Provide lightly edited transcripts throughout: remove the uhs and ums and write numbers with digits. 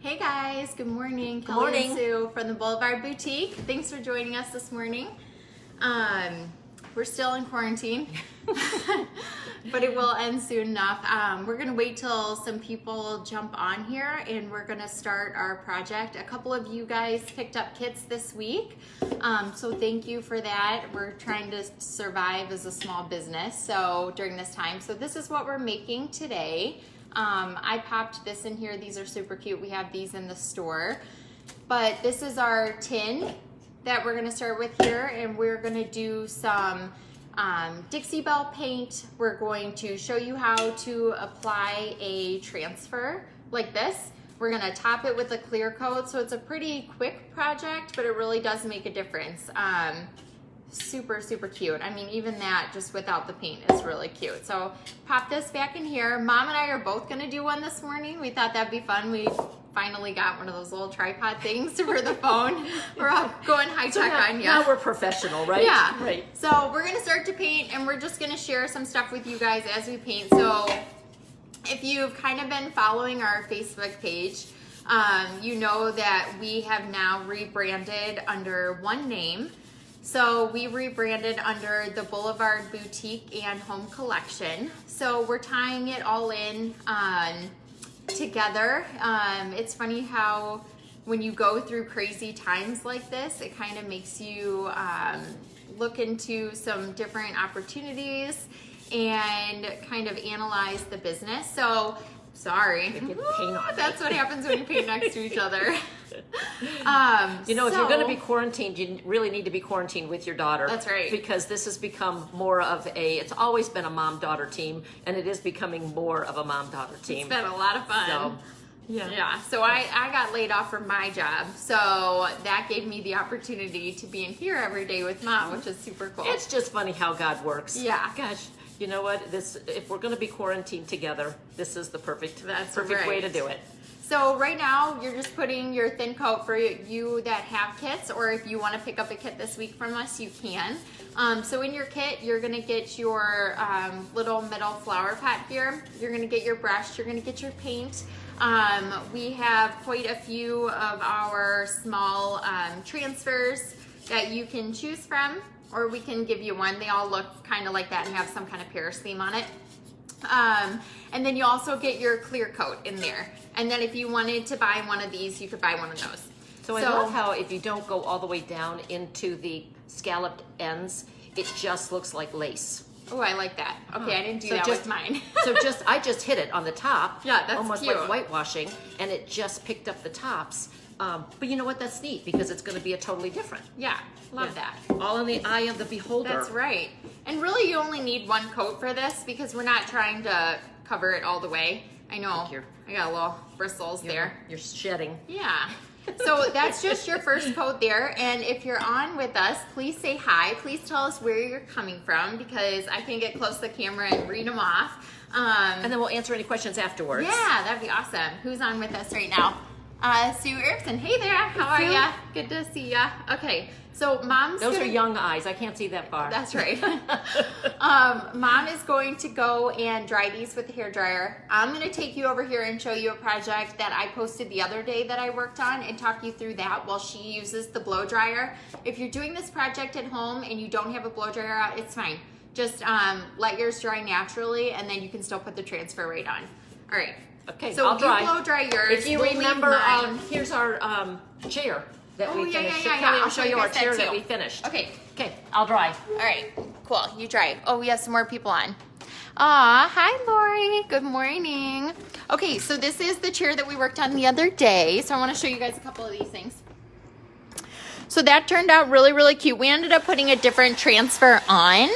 Hey guys, good morning. Good morning. Kelly and Sue from the Boulevard Boutique. Thanks for joining us this morning. We're still in quarantine, but it will end soon enough. We're gonna wait till some people jump on here and we're gonna start our project. A couple of you guys picked up kits this week, so thank you for that. We're trying to survive as a small business so during this time. So this is what we're making today. I popped this in here. These are super cute. We have these in the store, but this is our tin that we're gonna start with here, and we're gonna do some Dixie Belle paint. We're going to show you how to apply a transfer like this. We're gonna top it with a clear coat, so it's a pretty quick project, but it really does make a difference. Super, super cute. I mean, even that just without the paint is really cute. So pop this back in here. Mom and I are both gonna do one this morning. We thought that'd be fun. We finally got one of those little tripod things for the phone. We're all going high tech on you. Now we're professional, right? Yeah. Right. So we're gonna start to paint, and we're just gonna share some stuff with you guys as we paint. So if you've kind of been following our Facebook page, you know that we have now rebranded under one name. So we rebranded under the Boulevard Boutique and Home Collection. So we're tying it all in together. It's funny how when you go through crazy times like this, it kind of makes you look into some different opportunities and kind of analyze the business. So sorry, Paint on that's what happens when you paint next to each other. You know, if you're going to be quarantined, you really need to be quarantined with your daughter. That's right. Because this has become more of it's always been a mom-daughter team, and it is becoming more of a mom-daughter team. It's been a lot of fun. So, yeah. So I got laid off from my job, so that gave me the opportunity to be in here every day with Mom, which is super cool. It's just funny how God works. Yeah. Gosh, you know what? If we're going to be quarantined together, this is the perfect way to do it. So right now, you're just putting your thin coat for you that have kits, or if you want to pick up a kit this week from us, you can. So in your kit, you're going to get your little metal flower pot here. You're going to get your brush. You're going to get your paint. We have quite a few of our small transfers that you can choose from, or we can give you one. They all look kind of like that and have some kind of Paris theme on it. And then you also get your clear coat in there. And then if you wanted to buy one of these, you could buy one of those. So I love how if you don't go all the way down into the scalloped ends, it just looks like lace. Oh, I like that. Okay, I didn't do that with mine. I just hit it on the top. Yeah, that's almost cute. like whitewashing, and it just picked up the tops. But you know what? That's neat because it's going to be a totally different. Yeah, love that. All in the eye of the beholder. That's right. And really, you only need one coat for this because we're not trying to cover it all the way. I know. I got a little bristles there. You're shedding. Yeah. So that's just your first coat there. And if you're on with us, please say hi. Please tell us where you're coming from because I can get close to the camera and read them off. And then we'll answer any questions afterwards. Yeah, that'd be awesome. Who's on with us right now? Sue Erickson. Hey there. How are ya? Good to see ya. Okay. So Those are young eyes. I can't see that far. That's right. Mom is going to go and dry these with the hairdryer. I'm going to take you over here and show you a project that I posted the other day that I worked on and talk you through that while she uses the blow dryer. If you're doing this project at home and you don't have a blow dryer out, it's fine. Just let yours dry naturally and then you can still put the transfer right on. All right. Okay, so I'll dry. blow dry yours. If you remember, here's our chair that we finished. I'll show you our chair that we finished. Okay, I'll dry. all right, cool. You dry. Oh, we have some more people on. Hi, Lori. Good morning. Okay, so this is the chair that we worked on the other day. So I want to show you guys a couple of these things. So that turned out really, really cute. We ended up putting a different transfer on.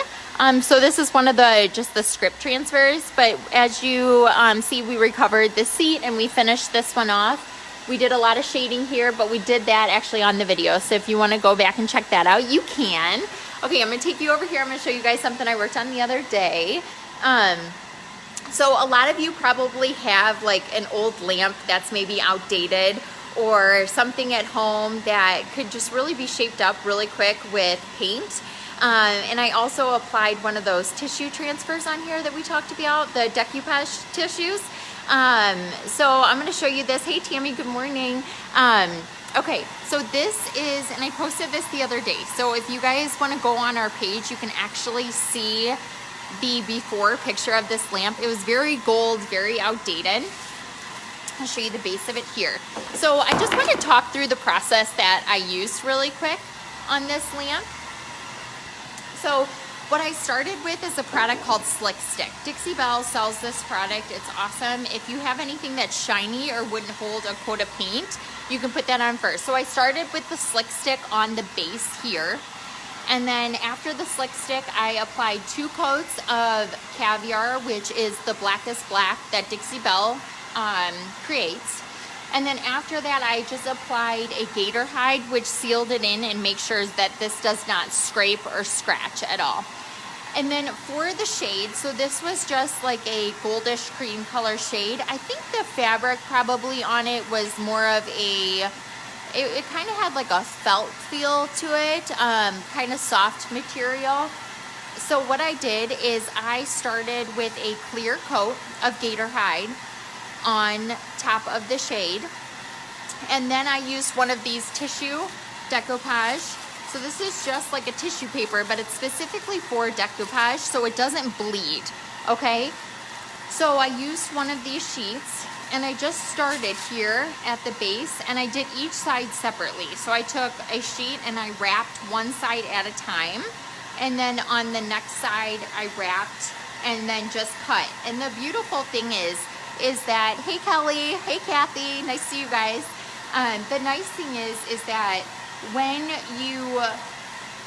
So this is one of the script transfers, but as you see, we recovered the seat and we finished this one off. We did a lot of shading here, but we did that actually on the video. So if you want to go back and check that out, you can. Okay, I'm going to take you over here. I'm going to show you guys something I worked on the other day. So a lot of you probably have like an old lamp that's maybe outdated or something at home that could just really be shaped up really quick with paint. And I also applied one of those tissue transfers on here that we talked about, the decoupage tissues. So I'm going to show you this. Hey, Tammy, good morning. Okay, so this is, and I posted this the other day. So if you guys want to go on our page, you can actually see the before picture of this lamp. It was very gold, very outdated. I'll show you the base of it here. So I just want to talk through the process that I used really quick on this lamp. So what I started with is a product called Slick Stick. Dixie Belle sells this product. It's awesome. If you have anything that's shiny or wouldn't hold a coat of paint, you can put that on first. So I started with the Slick Stick on the base here. And then after the Slick Stick, I applied 2 coats of Caviar, which is the blackest black that Dixie Belle creates. And then after that, I just applied a gator hide, which sealed it in and makes sure that this does not scrape or scratch at all. And then for the shade, so this was just like a goldish cream color shade. I think the fabric probably on it was more of a, it kind of had like a felt feel to it, kind of soft material. So what I did is I started with a clear coat of gator hide on top of the shade, and then I used one of these tissue decoupage. So this is just like a tissue paper, but it's specifically for decoupage so it doesn't bleed, okay? So I used one of these sheets, and I just started here at the base, and I did each side separately. So I took a sheet and I wrapped one side at a time, and then on the next side I wrapped and then just cut. And the beautiful thing is that, hey Kelly, hey Kathy, nice to see you guys. The nice thing is that when you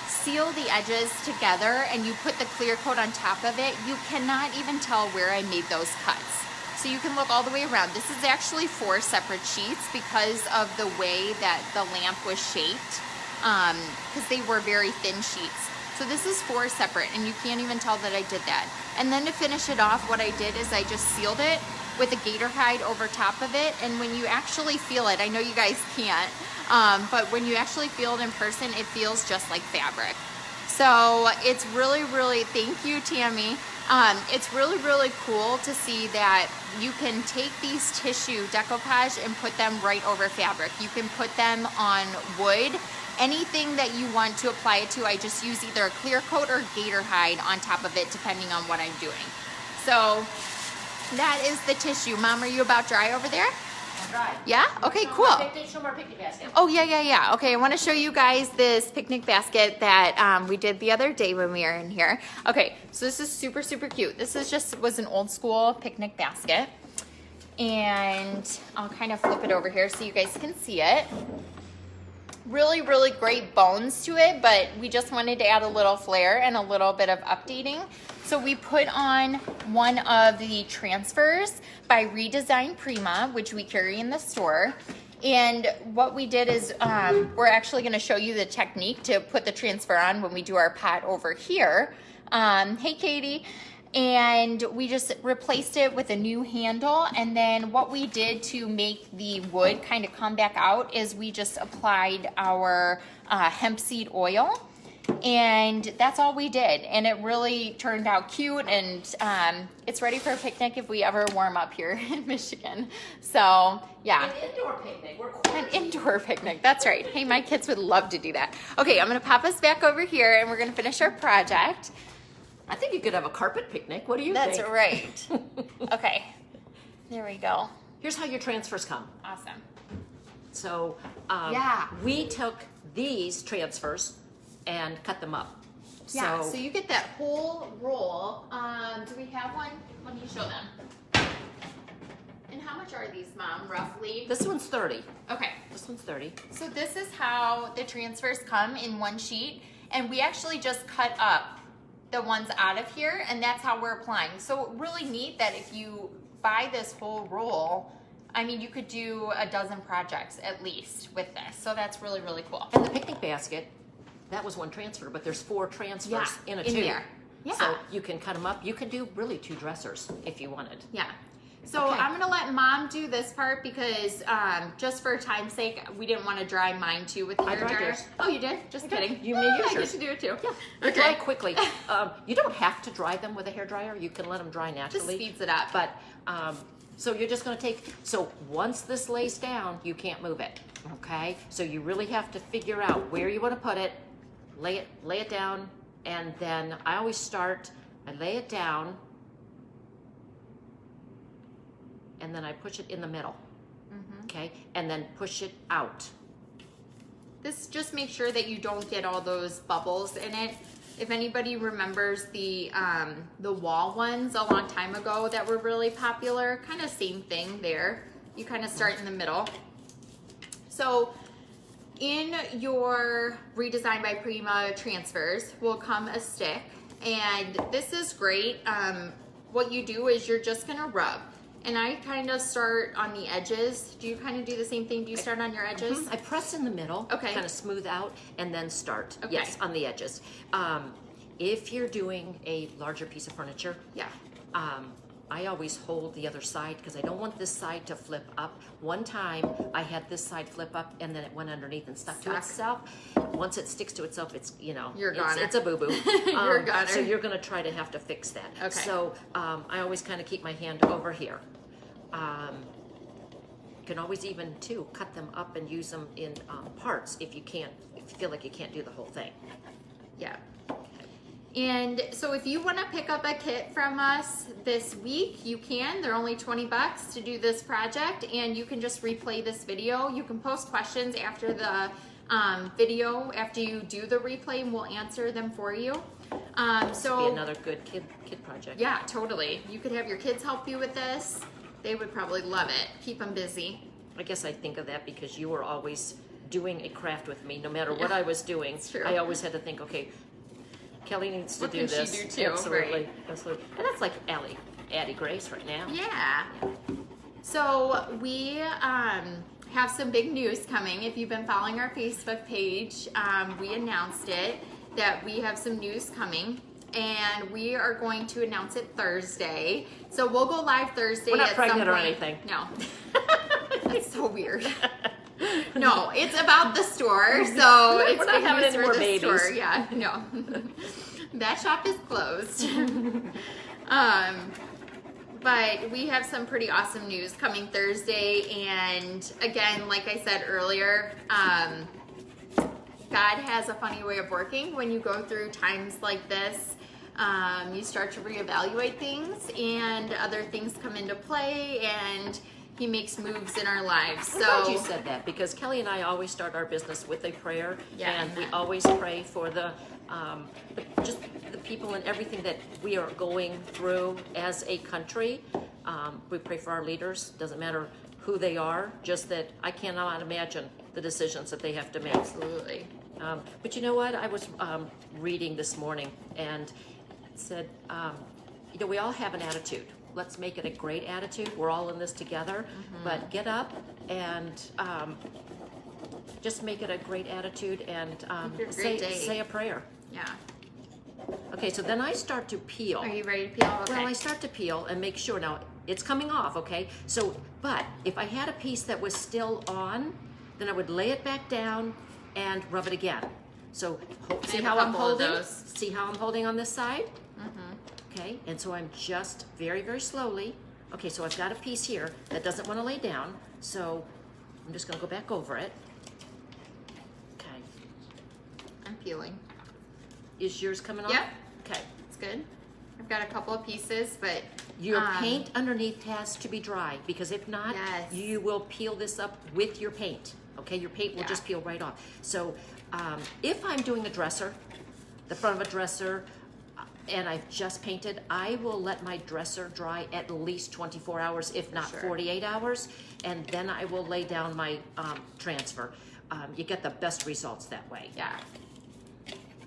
seal the edges together and you put the clear coat on top of it, you cannot even tell where I made those cuts. So you can look all the way around. This is actually 4 separate sheets because of the way that the lamp was shaped, because they were very thin sheets. So this is 4 separate, and you can't even tell that I did that. And then to finish it off, what I did is I just sealed it with a gator hide over top of it. And when you actually feel it, I know you guys can't, but when you actually feel it in person, it feels just like fabric. So it's really, really, thank you, Tammy. It's really, really cool to see that you can take these tissue decoupage and put them right over fabric. You can put them on wood, anything that you want to apply it to. I just use either a clear coat or gator hide on top of it, depending on what I'm doing. So that is the tissue. Mom, are you about dry over there? I'm dry. Yeah? Okay, cool. Show more picnic basket. Oh, yeah. Okay, I want to show you guys this picnic basket that we did the other day when we were in here. Okay, so this is super, super cute. This is was an old school picnic basket. And I'll kind of flip it over here so you guys can see it. Really, really great bones to it, but we just wanted to add a little flair and a little bit of updating. So we put on one of the transfers by Redesign Prima, which we carry in the store. And what we did is we're actually going to show you the technique to put the transfer on when we do our pot over here. Hey, Katie. And we just replaced it with a new handle. And then what we did to make the wood kind of come back out is we just applied our hemp seed oil. And that's all we did. And it really turned out cute. And it's ready for a picnic if we ever warm up here in Michigan. So, yeah. An indoor picnic. An indoor picnic. That's right. Hey, my kids would love to do that. Okay, I'm going to pop us back over here and we're going to finish our project. I think you could have a carpet picnic. What do you think? That's right. Okay, there we go. Here's how your transfers come. Awesome. So Yeah. we took these transfers and cut them up. Yeah, so you get that whole roll. Do we have one? Let me show them. And how much are these, Mom, roughly? This one's 30. Okay. This one's 30. So this is how the transfers come in one sheet. And we actually just cut up the ones out of here, and that's how we're applying. So really neat that if you buy this whole roll, I mean, you could do a dozen projects at least with this. So that's really, really cool. And the picnic basket, that was one transfer, but there's 4 transfers in a tube. There. Yeah. So you can cut them up. You can do really 2 dressers if you wanted. Yeah. So Okay. I'm gonna let Mom do this part because just for time's sake, we didn't want to dry mine too with the I hair dried dryer. yours. Oh, you did? Just kidding. You may use I yours. get to do it too. Yeah, they dry quickly. You don't have to dry them with a hairdryer. You can let them dry naturally. Just speeds it up. But So you're just gonna take, so once this lays down, you can't move it, okay? So you really have to figure out where you wanna put it, lay it down, and then I always start, I lay it down, and then I push it in the middle, okay? And then push it out. This just makes sure that you don't get all those bubbles in it. If anybody remembers the wall ones a long time ago that were really popular, kind of same thing there. You kind of start in the middle. So in your Redesign by Prima transfers will come a stick, and this is great. What you do is you're just gonna rub. And I kind of start on the edges. Do you kind of do the same thing? Do you start on your edges? I press in the middle, Okay. kind of smooth out, and then start. Okay. Yes, on the edges. If you're doing a larger piece of furniture, Yeah. I always hold the other side because I don't want this side to flip up. One time I had this side flip up and then it went underneath and stuck to itself. Once it sticks to itself, it's, you know, You're goner. it's a boo-boo. You're a goner. So you're gonna try to have to fix that. Okay. So I always kind of keep my hand over here. You can always even too cut them up and use them in parts if you feel like you can't do the whole thing. Yeah. And so if you want to pick up a kit from us this week, you can. They're only $20 to do this project, and you can just replay this video. You can post questions after the video, after you do the replay, and we'll answer them for you. So Be another good kid project. yeah, totally. You could have your kids help you with this. They would probably love it. Keep them busy. I guess I think of that because you were always doing a craft with me. No matter what I was doing, It's true. I always had to think, okay, Kelly needs to What do can she this. do too, Absolutely, right. absolutely. And that's like Addie Grace right now. Yeah. So we have some big news coming. If you've been following our Facebook page, we announced it that we have some news coming, and we are going to announce it Thursday. So we'll go live Thursday. We're not at pregnant some or point. anything. No. That's so weird. No, it's about the store. So it's We're not big having news any for more the babies. store. Yeah, no. That shop is closed. But we have some pretty awesome news coming Thursday, and again, like I said earlier, God has a funny way of working. When you go through times like this, you start to reevaluate things, and other things come into play, and He makes moves in our lives. I'm glad you said that, because Kelly and I always start our business with a prayer, Yeah. and we always pray for just the people and everything that we are going through as a country. We pray for our leaders. Doesn't matter who they are, just that I cannot imagine the decisions that they have to make. Absolutely. But you know what? I was reading this morning, and it said, we all have an attitude. Let's make it a great attitude. We're all in this together. But get up and just make it a great attitude, and say a prayer. Yeah. Okay, so then I start to peel. Are you ready to peel? Okay. Well, I start to peel and make sure. Now, it's coming off, okay? So, but if I had a piece that was still on, then I would lay it back down and rub it again. So, see have how a I'm couple of holding? those. See how I'm holding on this side? Okay, and so I'm just very, very slowly. Okay, so I've got a piece here that doesn't want to lay down, so I'm just going to go back over it. Okay. I'm peeling. Is yours coming off? Yep. Okay. It's good. I've got a couple of pieces, but Your paint underneath has to be dry, because if not, Yes. you will peel this up with your paint. Okay, your paint will Yeah. just peel right off. So if I'm doing a dresser, the front of a dresser, and I've just painted, I will let my dresser dry at least 24 hours, if not Sure. 48 hours, and then I will lay down my transfer. You get the best results that way. yeah.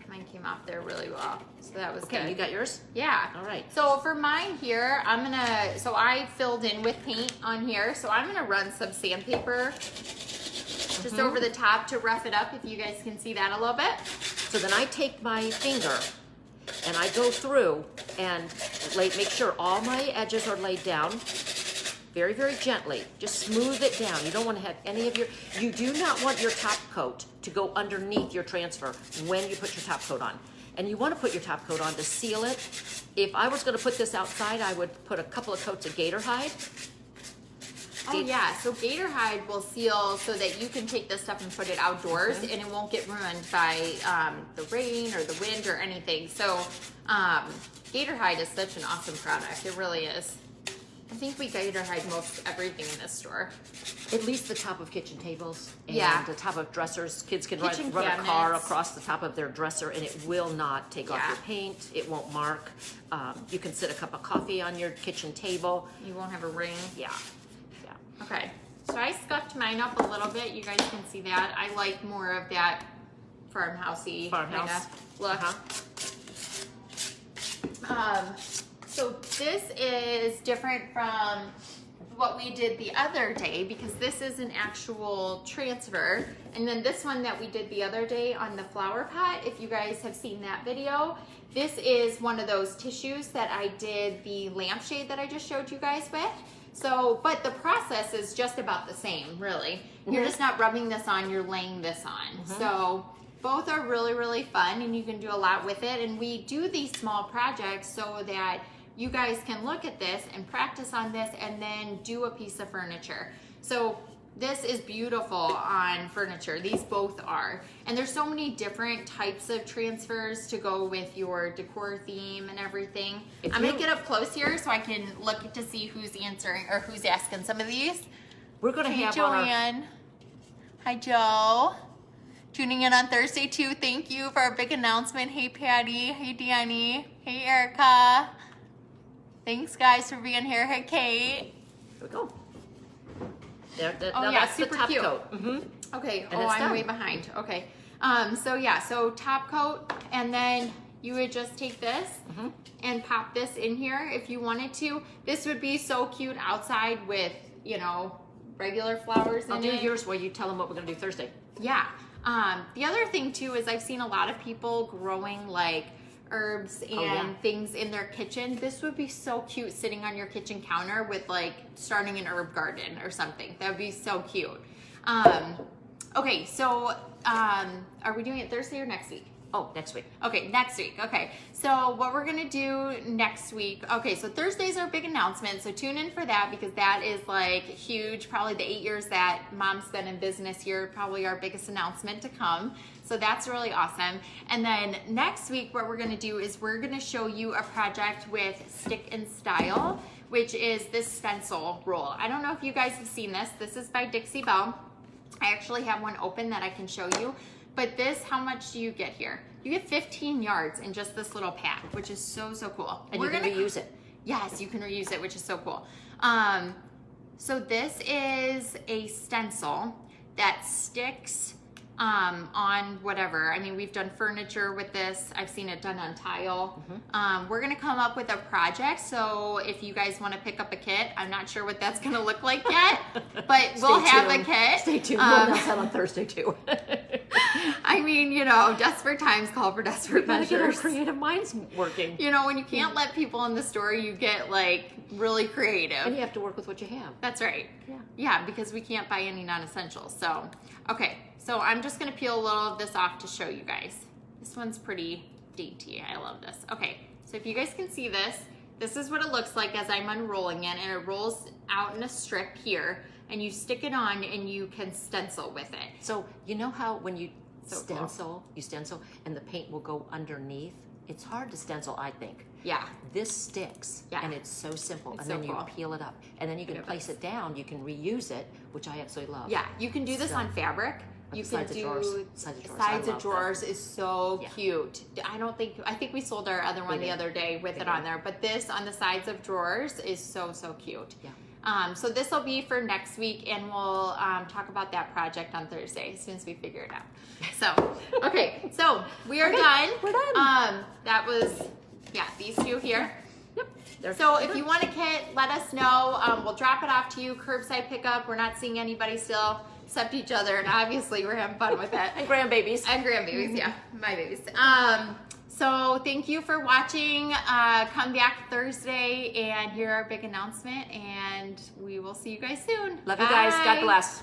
Mine came off there really well, so that was Okay, good. you got yours? Yeah. All right. So for mine here, so I filled in with paint on here, so I'm gonna run some sandpaper just over the top to rough it up, if you guys can see that a little bit. So then I take my finger and I go through and make sure all my edges are laid down very, very gently. Just smooth it down. You don't want to have any of you do not want your top coat to go underneath your transfer when you put your top coat on. And you want to put your top coat on to seal it. If I was going to put this outside, I would put a couple of coats of gator hide Oh yeah, so gator hide will seal so that you can take this stuff and put it outdoors and it won't get ruined by the rain or the wind or anything. So gator hide is such an awesome product. It really is. I think we gator hide most everything in this store. At least the top of kitchen tables and the top of dressers. Kids can run a car across the top of their dresser and it will not take off your paint. It won't mark. You can sit a cup of coffee on your kitchen table. You won't have a ring. Yeah. Okay, so I scuffed mine up a little bit. You guys can see that. I like more of that farmhousey kind of look. So this is different from what we did the other day because this is an actual transfer. And then this one that we did the other day on the flower pot, if you guys have seen that video, this is one of those tissues that I did the lampshade that I just showed you guys with. So, but the process is just about the same, really. You're just not rubbing this on, you're laying this on. So both are really, really fun and you can do a lot with it. And we do these small projects so that you guys can look at this and practice on this and then do a piece of furniture. So this is beautiful on furniture. These both are. And there's so many different types of transfers to go with your decor theme and everything. I'm gonna get up close here so I can look to see who's answering or who's asking some of these. We're gonna have Joanne. Hi, Joe. Tuning in on Thursday too. Thank you for our big announcement. Hey, Patty. Hey, Danny. Hey, Erica. Thanks, guys, for being here. Hey, Kate. Here we go. There, oh, now yeah, that's super the top cute. coat. Okay, and I'm done. way behind. Okay, so yeah, so top coat, and then you would just take this and pop this in here if you wanted to. This would be so cute outside with, you know, regular flowers in it. I'll do yours while you tell them what we're gonna do Thursday. Yeah. The other thing too is I've seen a lot of people growing like herbs and things in their kitchen. This would be so cute sitting on your kitchen counter with like starting an herb garden or something. That would be so cute. Okay, so are we doing it Thursday or next week? Oh, next week. Okay, next week. Okay, so what we're gonna do next week. Okay, so Thursday's our big announcement, so tune in for that because that is like huge. Probably the 8 years that Mom's been in business here, probably our biggest announcement to come. So that's really awesome. And then next week, what we're gonna do is we're gonna show you a project with Stick and Style, which is this stencil roll. I don't know if you guys have seen this. This is by Dixie Belle. I actually have one open that I can show you. But this, how much do you get here? You get 15 yards in just this little pack, which is so, so cool. And you can reuse it. Yes, you can reuse it, which is so cool. So this is a stencil that sticks on whatever. I mean, we've done furniture with this. I've seen it done on tile. We're gonna come up with a project. So if you guys wanna pick up a kit, I'm not sure what that's gonna look like yet, but we'll have a kit. Stay tuned, we'll announce that on Thursday too. I mean, you know, desperate times call for desperate measures. Get our creative minds working. You know, when you can't let people in the store, you get like really creative. And you have to work with what you have. That's right. Yeah. Yeah, because we can't buy any non-essentials. So, okay. So I'm just gonna peel a little of this off to show you guys. This one's pretty dainty. I love this. Okay, so if you guys can see this, this is what it looks like as I'm unrolling it, and it rolls out in a strip here, and you stick it on and you can stencil with it. So you know how when you Cool. you stencil and the paint will go underneath? It's hard to stencil, I think. Yeah. This sticks, and it's so simple. It's and so then you cool. peel it up, and then you can place it down. You can reuse it, which I absolutely love. Yeah, you can do this on fabric. You can sides of do drawers. sides of drawers is so cute. I think we sold our other one the other day with it on there, but this on the sides of drawers is so, so cute. Yeah. So this will be for next week, and we'll talk about that project on Thursday as soon as we figure it out. So, okay, so we are done. We're done. That was, these two here. Yep. So if you want a kit, let us know. We'll drop it off to you, curbside pickup. We're not seeing anybody still except each other, and obviously we're having fun with it. And grandbabies. And grandbabies, yeah, my babies. So thank you for watching. Come back Thursday and hear our big announcement, and we will see you guys soon. Love you guys. God Bye. bless.